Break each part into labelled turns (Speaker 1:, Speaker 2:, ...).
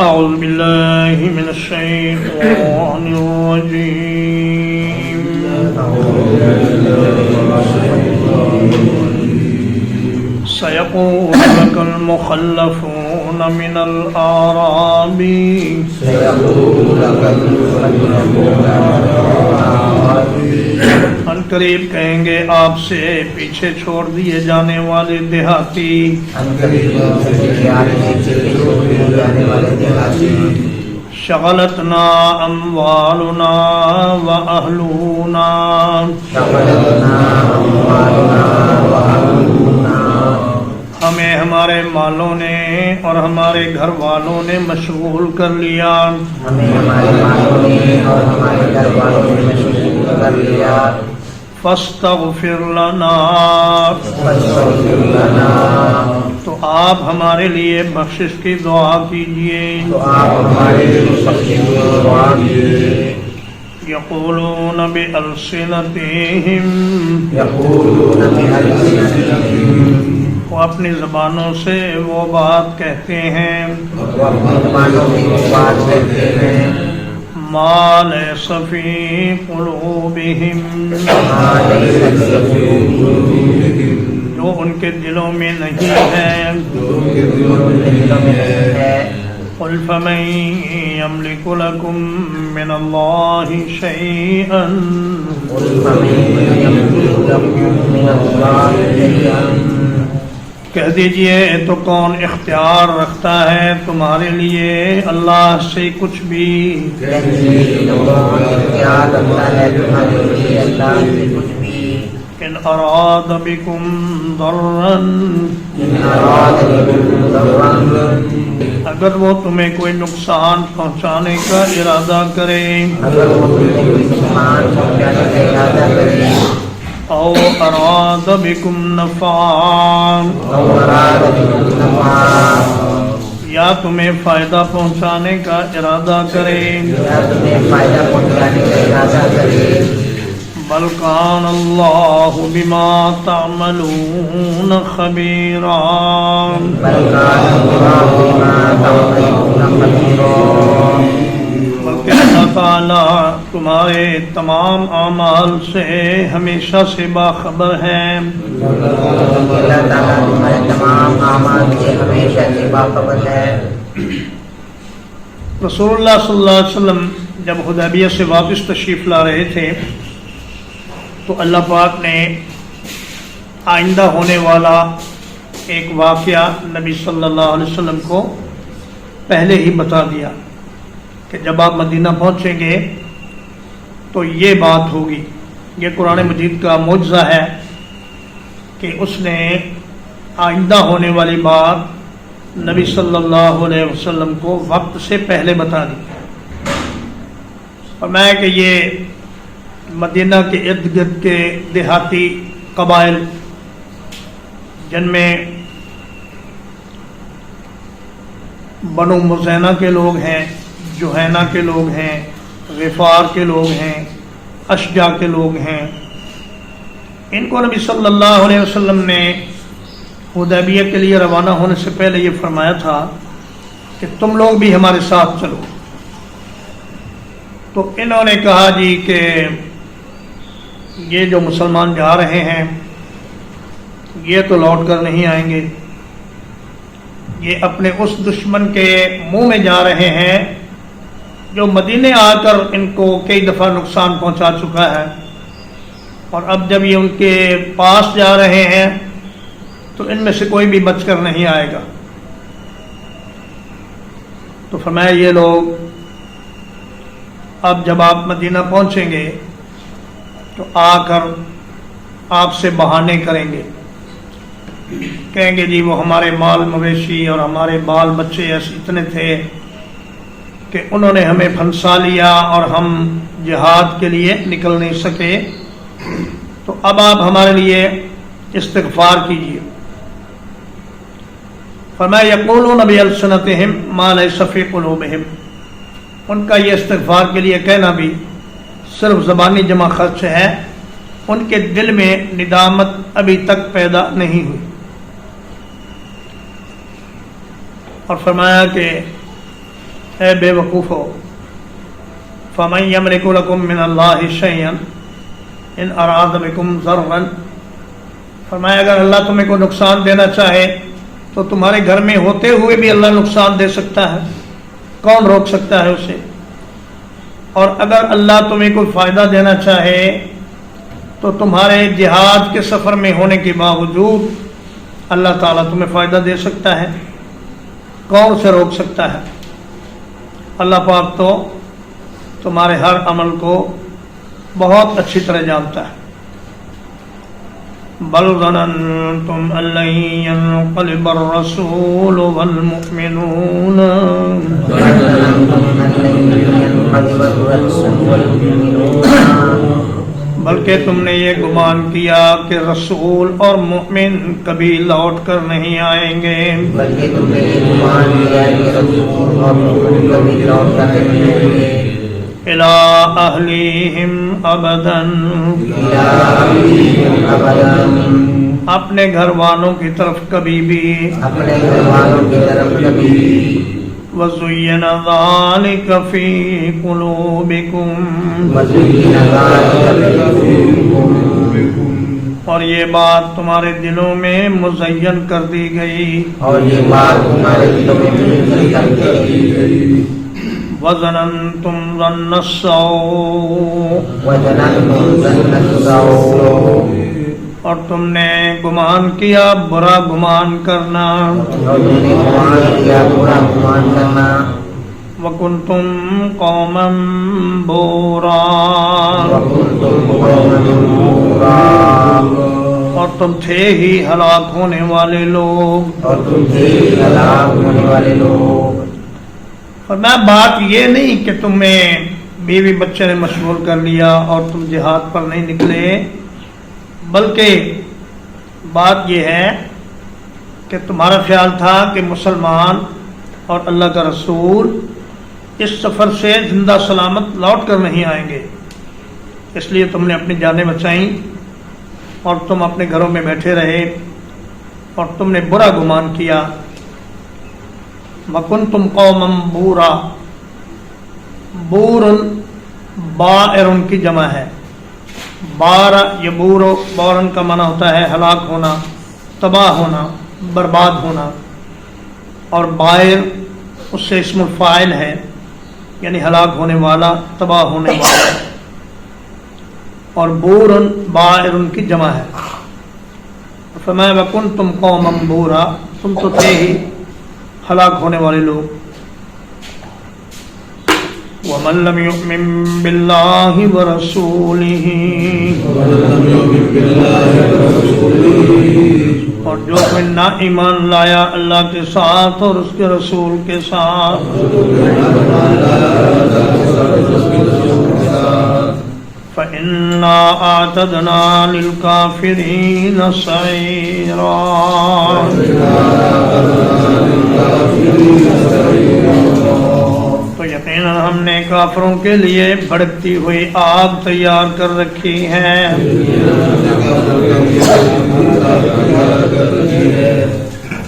Speaker 1: أعوذ بالله من الشيطان الرجيم سيقول لك المخلفون من الأعراب ان قریب کہیں گے آپ سے پیچھے چھوڑ دیے جانے والے دیہاتی شغلتنا اموالنا واہلونا ہمیں ہمارے مالوں نے اور ہمارے گھر والوں نے مشغول کر لیا فاستغفر لنا تو آپ ہمارے لیے بخشش کی دعا کیجیے یقولون بألسنتہم وہ اپنی زبانوں سے وہ بات کہتے ہیں ما لیس فی قلوبہم جو ان کے دلوں میں نہیں ہے قل فمن یملک لکم من اللہ شیئا کہہ دیجئے تو کون اختیار رکھتا ہے تمہارے لیے اللہ سے کچھ بھی ان اراد بکم ضرا اگر وہ تمہیں کوئی نقصان پہنچانے کا ارادہ کرے او اراد بکم نفعا یا تمہیں فائدہ پہنچانے کا ارادہ کرے بل کان اللہ بما تعملون خبیرا بلکہ اللہ تعالیٰ تمہارے تمام اعمال سے ہمیشہ سے باخبر ہے رسول اللہ صلی اللہ علیہ وسلم جب حدیبیہ سے واپس تشریف لا رہے تھے تو اللہ پاک نے آئندہ ہونے والا ایک واقعہ نبی صلی اللہ علیہ وسلم کو پہلے ہی بتا دیا کہ جب آپ مدینہ پہنچیں گے تو یہ بات ہوگی. یہ قرآن مجید کا معجزہ ہے کہ اس نے آئندہ ہونے والی بات نبی صلی اللہ علیہ وسلم کو وقت سے پہلے بتا دی. فرمایا کہ یہ مدینہ کے ارد گرد کے دیہاتی قبائل جن میں بنو مزینہ کے لوگ ہیں، جوہینہ کے لوگ ہیں، غفار کے لوگ ہیں، اشجع کے لوگ ہیں، ان کو نبی صلی اللہ علیہ وسلم نے حدیبیہ کے لیے روانہ ہونے سے پہلے یہ فرمایا تھا کہ تم لوگ بھی ہمارے ساتھ چلو. تو انہوں نے کہا جی کہ یہ جو مسلمان جا رہے ہیں یہ تو لوٹ کر نہیں آئیں گے، یہ اپنے اس دشمن کے منہ میں جا رہے ہیں جو مدینے آ کر ان کو کئی دفعہ نقصان پہنچا چکا ہے، اور اب جب یہ ان کے پاس جا رہے ہیں تو ان میں سے کوئی بھی بچ کر نہیں آئے گا. تو فرمایا یہ لوگ اب جب آپ مدینہ پہنچیں گے تو آ کر آپ سے بہانے کریں گے، کہیں گے جی وہ ہمارے مال مویشی اور ہمارے بال بچے ایسے اتنے تھے کہ انہوں نے ہمیں پھنسا لیا اور ہم جہاد کے لیے نکل نہیں سکے، تو اب آپ ہمارے لیے استغفار کیجیے. فرمایا یقولون بألسنتہم ما لیس فی قلوبہم، ان کا یہ استغفار کے لیے کہنا بھی صرف زبانی جمع خرچ ہے، ان کے دل میں ندامت ابھی تک پیدا نہیں ہوئی. اور فرمایا کہ اے بے وقوفو فمن یملک لکم من اللہ شیئا ان اراد بکم ضرا، فرمایا اگر اللہ تمہیں کو نقصان دینا چاہے تو تمہارے گھر میں ہوتے ہوئے بھی اللہ نقصان دے سکتا ہے، کون روک سکتا ہے اسے؟ اور اگر اللہ تمہیں کوئی فائدہ دینا چاہے تو تمہارے جہاد کے سفر میں ہونے کے باوجود اللہ تعالیٰ تمہیں فائدہ دے سکتا ہے، کون اسے روک سکتا ہے؟ اللہ پاک تو تمہارے ہر عمل کو بہت اچھی طرح جانتا ہے۔ بل ظننتم ان لن ينقلب الرسول والمؤمنون بلکہ تم نے یہ گمان کیا کہ رسول اور مؤمن کبھی لوٹ کر نہیں آئیں گے،
Speaker 2: بلکہ تم نے یہ گمان کیا کہ رسول اور مؤمن کبھی لوٹ کر نہیں آئیں گے،
Speaker 1: الى اہلیہم ابدا، اپنے گھر والوں کی طرف کبھی بھی،
Speaker 2: اپنے گھر والوں کی طرف کبھی بھی،
Speaker 1: وَزُيِّنَ ذَلِكَ فِي قُلُوبِكُمْ، اور یہ بات تمہارے دلوں میں مزین کر دی گئی،
Speaker 2: اور یہ بات تمہارے دلوں میں مزین کر دی گئی،
Speaker 1: وَظَنَنْتُمْ ظَنَّ السَّوْءِ،
Speaker 2: وَظَنَنْتُمْ ظَنَّ السَّوْءِ،
Speaker 1: اور تم نے گمان کیا برا گمان کرنا،
Speaker 2: اور تم نے گمان کیا برا گمان کرنا،
Speaker 1: وَكُنْتُمْ قَوْمًا بُورًا،
Speaker 2: وَكُنْتُمْ قَوْمًا بُورًا،
Speaker 1: اور تم تھے ہی ہلاک ہونے والے لوگ۔
Speaker 2: اور تم تھے ہلاک ہونے والے لوگ۔
Speaker 1: فرمایا بات یہ نہیں کہ تمہیں بیوی بچے نے مشغول کر لیا اور تم جہاد پر نہیں نکلے، بلکہ بات یہ ہے کہ تمہارا خیال تھا کہ مسلمان اور اللہ کا رسول اس سفر سے زندہ سلامت لوٹ کر نہیں آئیں گے، اس لیے تم نے اپنی جانیں بچائیں اور تم اپنے گھروں میں بیٹھے رہے اور تم نے برا گمان کیا۔ وَكُنْتُمْ قَوْمًا بُورًا، بورن بائرن کی جمع ہے، بار یبور، بورن کا معنی ہوتا ہے ہلاک ہونا، تباہ ہونا، برباد ہونا، اور بائر اس سے اسم الفاعل ہے، یعنی ہلاک ہونے والا، تباہ ہونے والا، اور بورن بائرن کی جمع ہے۔ فرمایا وَكُنْتُمْ قَوْمًا بُورًا، تم تو تھے ہی ہلاک ہونے والے لوگ۔ وَمَن لَّمْ يُؤْمِن بِاللَّهِ وَرَسُولِهِ، اور جو کوئی نہ ایمان لایا اللہ کے ساتھ اور اس کے رسول کے ساتھ، فَإِنَّا أَعْتَدْنَا لِلْكَافِرِينَ سَعِيرًا، تو یقیناً ہم نے کافروں کے لیے بھڑکتی ہوئی آگ تیار کر رکھی ہے۔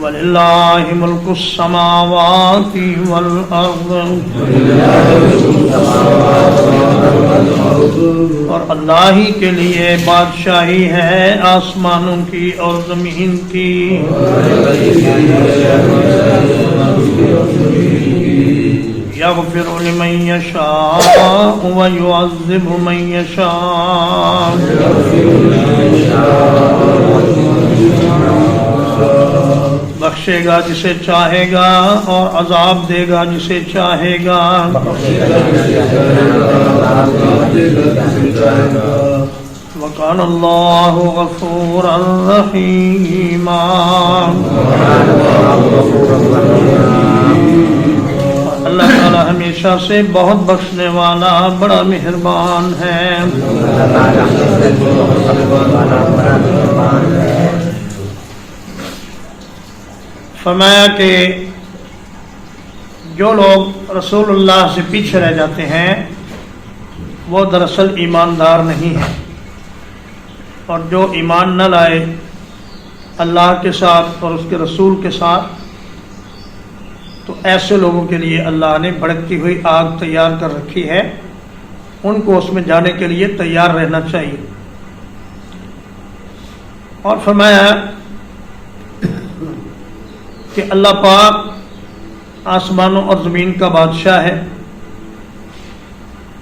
Speaker 1: وَلِلَّهِ مُلْكُ السَّمَاوَاتِ وَالْأَرْضِ، اور اللہ ہی کے لیے بادشاہی ہے آسمانوں کی اور زمین کی۔ یغفر لمن یشاء ویعذب من یشاء، بخشے گا جسے چاہے گا اور عذاب دے گا جسے چاہے گا۔ وَكَانَ اللَّهُ غَفُورًا رَحِيمًا، اللہ تعالی ہمیشہ سے بہت بخشنے والا، بڑا مہربان ہے۔ فرمایا کہ جو لوگ رسول اللہ سے پیچھے رہ جاتے ہیں وہ دراصل ایماندار نہیں ہیں، اور جو ایمان نہ لائے اللہ کے ساتھ اور اس کے رسول کے ساتھ، تو تو ایسے لوگوں کے لیے اللہ نے بھڑکتی ہوئی آگ تیار کر رکھی ہے، ان کو اس میں جانے کے لیے تیار رہنا چاہیے۔ اور فرمایا کہ اللہ پاک آسمانوں اور زمین کا بادشاہ ہے،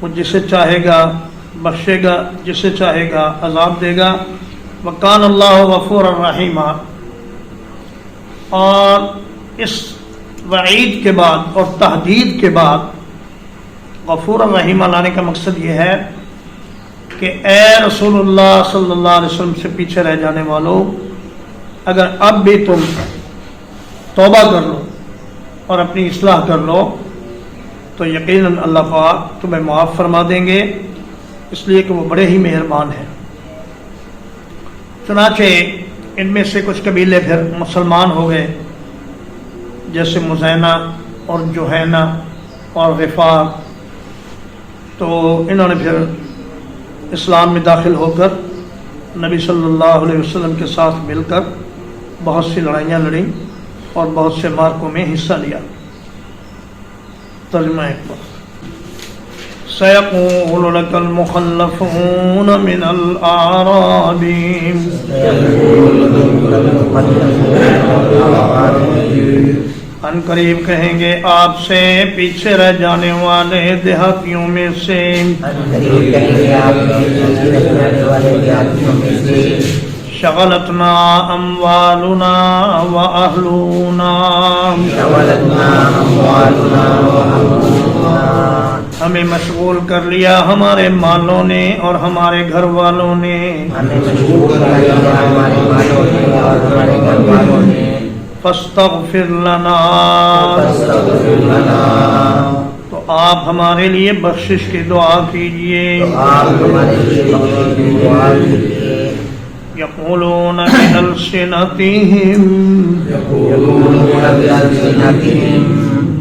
Speaker 1: وہ جسے چاہے گا بخشے گا، جسے چاہے گا عذاب دے گا۔ وَكَانَ اللَّهُ غَفُورًا رَحِيمًا۔ اور اس وعید کے بعد اور تحدید کے بعد غفور الرحیم لانے کا مقصد یہ ہے کہ اے رسول اللہ صلی اللہ علیہ وسلم سے پیچھے رہ جانے والوں، اگر اب بھی تم توبہ کر لو اور اپنی اصلاح کر لو تو یقیناً اللہ پاک تمہیں معاف فرما دیں گے، اس لیے کہ وہ بڑے ہی مہربان ہیں۔ چنانچہ ان میں سے کچھ قبیلے پھر مسلمان ہو گئے، جیسے مزینہ اور جوہینہ اور غفار، تو انہوں نے پھر اسلام میں داخل ہو کر نبی صلی اللہ علیہ وسلم کے ساتھ مل کر بہت سی لڑائیاں لڑیں اور بہت سے مارکوں میں حصہ لیا۔ ترجمہ ایک بار سَيَقُولُ لَكَ الْمُخَلَّفُونَ مِنَ الْأَعْرَابِ، ان قریب کہیں گے آپ سے پیچھے رہ جانے والے دیہاتیوں میں سے، شغلتنا اموالنا واہلونا، ہمیں مشغول کر لیا ہمارے مالوں نے اور ہمارے گھر والوں نے، فاستغفر لنا، تو آپ ہمارے لیے بخشش کی دعا کیجئے۔ یقولون بألسنتہم،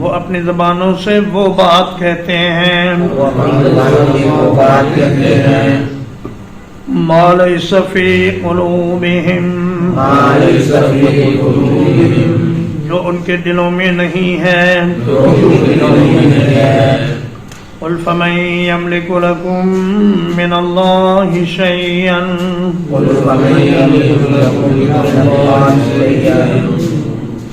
Speaker 1: وہ اپنی زبانوں سے وہ بات کہتے ہیں، ما لیس فی قلوبہم، جو ان کے دلوں میں نہیں ہے۔ قل فمن یملک لکم من اللہ شیئا،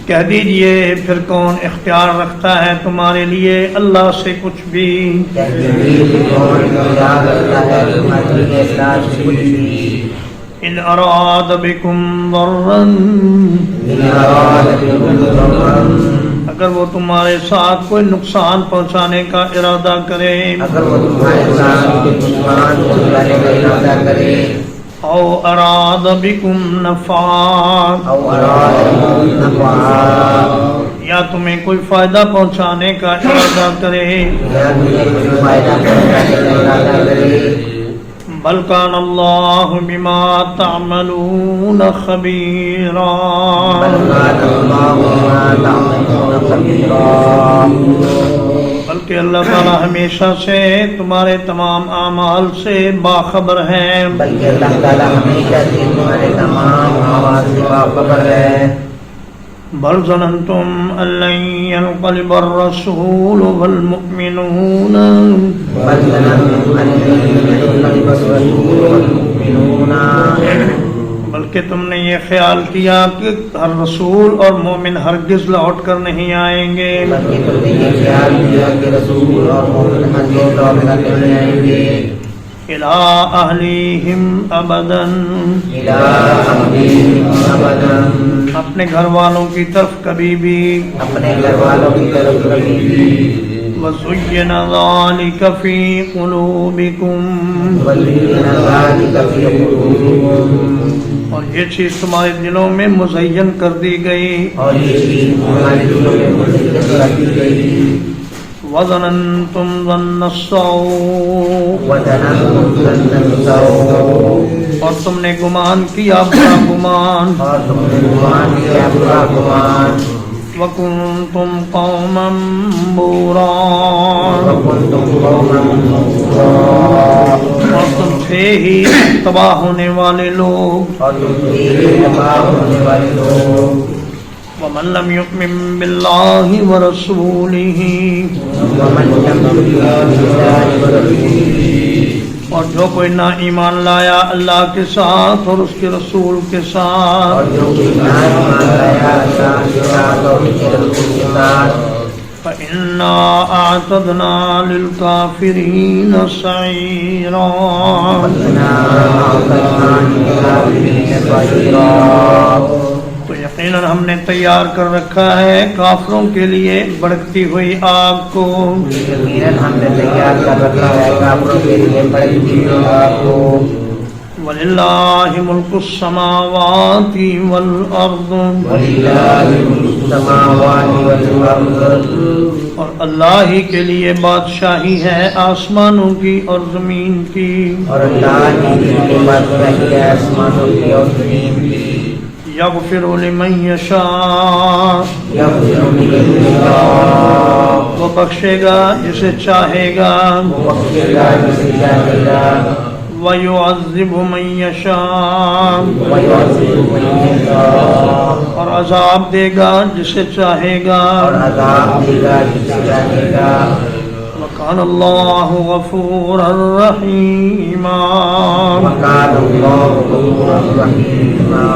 Speaker 1: کہہ دیجئے پھر کون اختیار رکھتا ہے تمہارے لیے اللہ سے کچھ بھی، ان اراد بکم ضرا، اگر وہ تمہارے ساتھ کوئی نقصان پہنچانے کا ارادہ کرے، او اراد بکم نفعا، یا تمہیں کوئی فائدہ پہنچانے کا ارادہ کرے، بل کان اللہ بما تعملون خبیرا، بلکہ اللہ تعالیٰ ہمیشہ سے تمہارے تمام اعمال سے باخبر ہیں۔ بل ظننتم ان لن ينقلب الرسول والمؤمنون، بلکہ تم نے یہ خیال کیا کہ ہر رسول اور مومن ہرگز لوٹ کر نہیں آئیں گے، الی اہلیہم ابدا، اپنے گھر والوں کی طرف کبھی بھی، وَزُيِّنَ ذَلِكَ فِي قُلُوبِكُمْ، اور یہ چیز تمہارے دلوں میں مزین کر دی گئی، وَظَنَنْتُمْ ظَنَّ السَّوْءِ، اور تم نے گمان کیا برا گمان، وَكُنْتُمْ قَوْمًا بُورًا، اور تم تھے ہی تباہ ہونے والے لوگ، ومن لم يؤمن بالله ورسوله
Speaker 2: ومن لم يؤمن بالله ورسوله
Speaker 1: اور جو کوئی نہ ایمان لایا اللہ کے ساتھ اور اس کے رسول کے
Speaker 2: اور
Speaker 1: ساتھ
Speaker 2: جو بھی ایمان لایا اللہ کے ساتھ اور اس کے رسول کے ساتھ
Speaker 1: فإنا أعتدنا للكافرين سعيرا
Speaker 2: فإنا أعتدنا للكافرين سعيرا
Speaker 1: تو یقیناً ہم نے تیار کر رکھا ہے کافروں کے لیے بھڑکتی ہوئی آگ کو
Speaker 2: یقیناً ہم نے تیار کر رکھا ہے کافروں کے لیے بڑی آگ کو
Speaker 1: وَلِلَّهِ مُلْكُ السَّمَاوَاتِ وَالْأَرْضِ
Speaker 2: وَلِلَّهِ مُلْكُ السَّمَاوَاتِ وَالْأَرْضِ
Speaker 1: اور اللہ ہی کے لیے بادشاہی ہے آسمانوں کی اور زمین کی
Speaker 2: اور اللہ ہی کے لیے بادشاہی ہے آسمانوں کی اور زمین کی
Speaker 1: یغفر لمن یشاء
Speaker 2: یغفر لمن یشاء
Speaker 1: وہ بخشے گا جسے چاہے گا
Speaker 2: بخشے گا جسے چاہے گا
Speaker 1: وَيُعَذِّبُ مَن يَشَاءُ
Speaker 2: وَيُعَذِّبُ مَن يَشَاءُ
Speaker 1: اور عذاب دے گا جسے چاہے گا
Speaker 2: اور عذاب دے گا جسے چاہے گا
Speaker 1: وَكَانَ اللَّهُ غَفُورًا رَحِيمًا
Speaker 2: وَكَانَ اللَّهُ غَفُورًا رَحِيمًا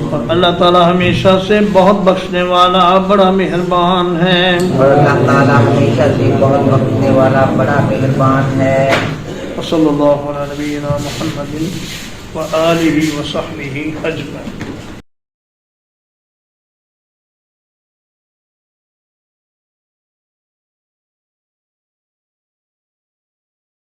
Speaker 1: اور اللہ تعالیٰ ہمیشہ سے بہت بخشنے والا بڑا مہربان ہے
Speaker 2: اور اللہ تعالیٰ ہمیشہ سے بہت بخشنے والا بڑا مہربان ہے
Speaker 1: وصلی اللہ علی نبینا محمد وآلہ وصحبہ اجمعین